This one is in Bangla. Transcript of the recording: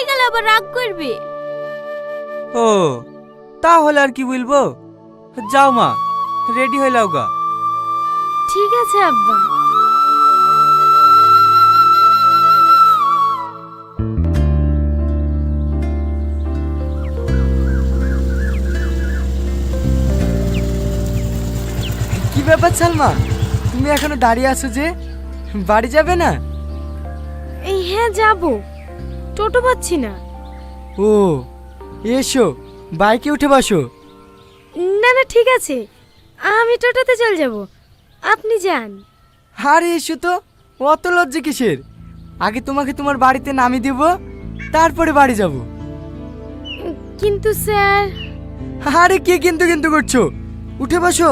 বলতে গেলে আবার রাগ করবে। ও তাহলে আর কি বলবো, যাও মা, রেডি হয়ে লাও গা। ঠিক আছে আব্বা। কি ব্যাপার সালমা, তুমি এখনো দাঁড়িয়ে আছো যে? বাড়ি যাবে না? হ্যাঁ যাব, টোটো পাচ্ছি না। ও এসো, বাইকে উঠে বসো। না না ঠিক আছে, আমি টোটোতে চলে যাব, আপনি যান। আরে এসো তো, অত লজ্জা কিসের? আগে তোমাকে তোমার বাড়িতে নামিয়ে দেব, তারপরে বাড়ি যাব। কিন্তু স্যার। আরে কি কিন্তু কিন্তু করছো? উঠে বসো।